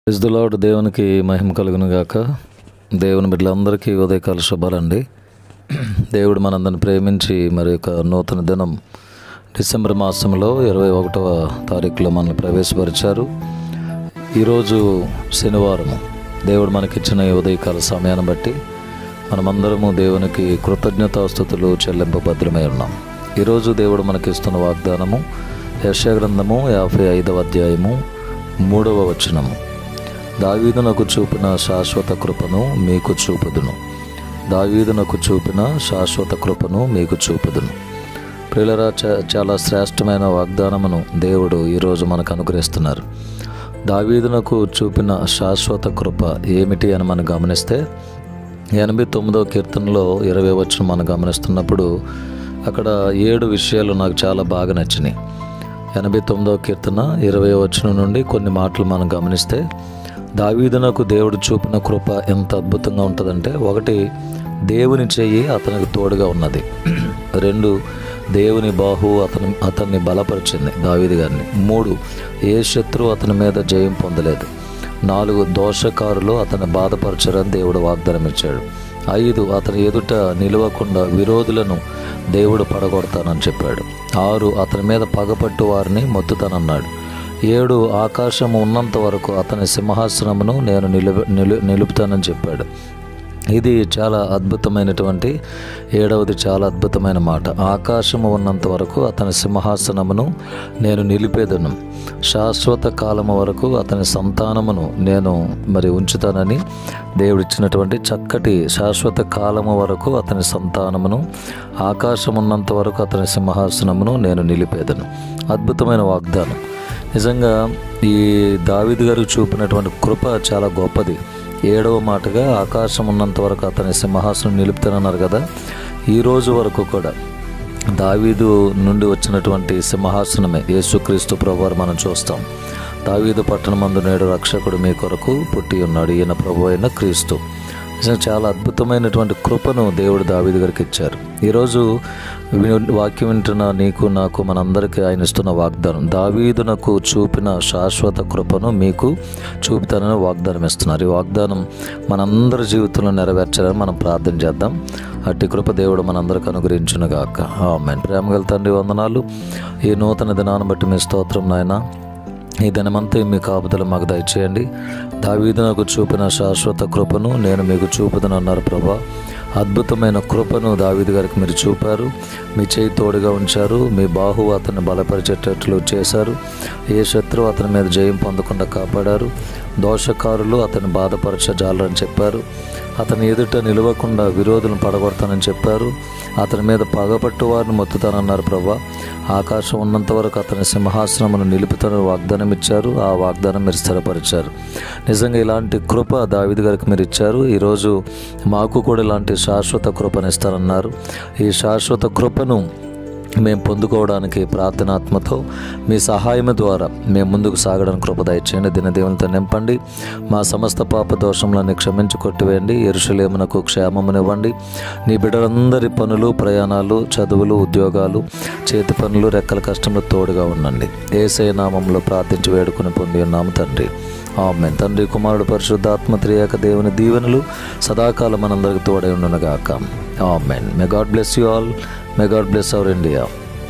Praise the lord. దేవునికి మహిమ కలుగును గాక. దేవుని బిడ్డలందరికీ ఉదయకాల శుభాలండి. దేవుడు మనందరిని ప్రేమించి మరి యొక్క నూతన దినం డిసెంబర్ మాసంలో 21వ తారీఖులో మనల్ని ప్రవేశపరిచారు. ఈరోజు శనివారం. దేవుడు మనకిచ్చిన ఈ ఉదయకాల సమయాన్ని బట్టి మనమందరము దేవునికి కృతజ్ఞతాస్తుతులు చెల్లింపబద్ధమై ఉన్నాం. ఈరోజు దేవుడు మనకిస్తున్న వాగ్దానము యెషయా గ్రంథము 55వ అధ్యాయము 3వ వచనము. దావీదునకు చూపిన శాశ్వత కృపను మీకు చూపుదును. దావీదునకు చూపిన శాశ్వత కృపను మీకు చూపుదును. ప్రియులరా, చాలా శ్రేష్టమైన వాగ్దానమును దేవుడు ఈరోజు మనకు అనుగ్రహిస్తున్నారు. దావీదునకు చూపిన శాశ్వత కృప ఏమిటి అని మనం గమనిస్తే 89వ కీర్తనలో 20వ వచనం మనం గమనిస్తున్నప్పుడు అక్కడ 7 విషయాలు నాకు చాలా బాగా నచ్చినాయి. 89వ కీర్తన 20వ వచనం నుండి కొన్ని మాటలు మనం గమనిస్తే దావీదునకు దేవుడు చూపిన కృప ఎంత అద్భుతంగా ఉంటుందంటే, 1, దేవుని చెయ్యి అతనికి తోడుగా ఉన్నది. 2, దేవుని బాహు అతన్ని బలపరిచింది దావీదు గారిని. 3, ఏ శత్రువు అతని మీద జయం పొందలేదు. 4, దోషకారులు అతన్ని బాధపరచరని దేవుడు వాగ్దానం ఇచ్చాడు. 5, అతని ఎదుట నిలవకుండా విరోధులను దేవుడు పడగొడతానని చెప్పాడు. 6, అతని మీద పగపట్టు వారిని మొత్తుతానన్నాడు. 7, ఆకాశము ఉన్నంత వరకు అతని సింహాసనమును నేను నిలుపుతానని చెప్పాడు. ఇది చాలా అద్భుతమైనటువంటి 7వది చాలా అద్భుతమైన మాట. ఆకాశము ఉన్నంత వరకు అతని సింహాసనమును నేను నిలిపేదను. శాశ్వత కాలము వరకు అతని సంతానమును నేను ఉంచుతానని దేవుడిచ్చినటువంటి చక్కటి శాశ్వత కాలము వరకు అతని సంతానమును, ఆకాశం ఉన్నంత వరకు అతని సింహాసనమును నేను నిలిపేదను. అద్భుతమైన వాగ్దానం. నిజంగా ఈ దావీదు గారికి చూపినటువంటి కృప చాలా గొప్పది. 7వ మాటగా ఆకాశం ఉన్నంత వరకు అతని సింహాసనం నిలుపుతానన్నారు కదా. ఈ రోజు వరకు కూడా దావీదు నుండి వచ్చినటువంటి సింహాసనమే యేసుక్రీస్తు ప్రభువారు మనం చూస్తాం. దావీదు పట్టణమందు నేడు రక్షకుడు మీ కొరకు పుట్టి ఉన్నాడు, ఈయన ప్రభు అయిన క్రీస్తు. చాలా అద్భుతమైనటువంటి కృపను దేవుడు దావీదు గారికి ఇచ్చారు. ఈరోజు వాక్యం వింటున్న నీకు నాకు మనందరికీ ఆయన ఇస్తున్న వాగ్దానం, దావీదునకు చూపిన శాశ్వత కృపను మీకు చూపుతానని వాగ్దానం ఇస్తున్నారు. ఈ వాగ్దానం మనందరి జీవితంలో నెరవేర్చాలని మనం ప్రార్థన చేద్దాం. అట్టి కృప దేవుడు మనందరికి అనుగ్రహించునుగాక. ఆమేన్. ప్రేమగల తండ్రి, వందనాలు. ఈ నూతన దినాన్ని బట్టి మీ స్తోత్రం నాయన. ఈ దినమంతా మీ కాపుదల మాకు దయచేయండి. దావీదునకు చూపిన శాశ్వత కృపను నేను మీకు చూపుదనన్నారు ప్రభా. అద్భుతమైన కృపను దావీదు గారికి మీరు చూపారు. మీ చేయి తోడుగా ఉంచారు. మీ బాహువు అతన్ని బలపరిచేటట్లు చేశారు. ఏ శత్రువు అతని మీద జయం పొందకుండా కాపాడారు. దోషకారులు అతన్ని బాధపరచజాలని చెప్పారు. అతని ఎదుట నిలవకుండా విరోధులను పడగొడతానని చెప్పారు. అతని మీద పగపట్టు వారిని మొత్తుతానన్నారు ప్రభా. ఆకాశం ఉన్నంత వరకు అతని సింహాసనమును నిలుపుతానని వాగ్దానం ఇచ్చారు. ఆ వాగ్దానం మీరు స్థిరపరిచారు. నిజంగా ఇలాంటి కృప దావీదు గారికి మీరు ఇచ్చారు. ఈరోజు మాకు కూడా ఇలాంటి శాశ్వత కృపను ఇస్తారన్నారు. ఈ శాశ్వత కృపను మేము పొందుకోవడానికి ప్రార్థనాత్మతో మీ సహాయం ద్వారా మేము ముందుకు సాగడానికి కృప దయచేయండి. దినదేవులతో నింపండి. మా సమస్త పాప దోషములను క్షమించి కొట్టివేయండి. యెరూషలేమునకు క్షేమమునివ్వండి. నీ బిడ్డలందరి పనులు, ప్రయాణాలు, చదువులు, ఉద్యోగాలు, చేతి పనులు, రెక్కల కష్టంలో తోడుగా ఉండండి. యేసయ్య నామములో ప్రార్థించి వేడుకొని పొంది ఉన్నాము తండ్రి. ఆమేన్. తండ్రి, కుమారుడు, పరిశుద్ధాత్మ త్రియేక దేవుని దీవెనలు సదాకాలం మనందరికి తోడై ఉండునుగాక. Amen. May God bless you all. May God bless our India.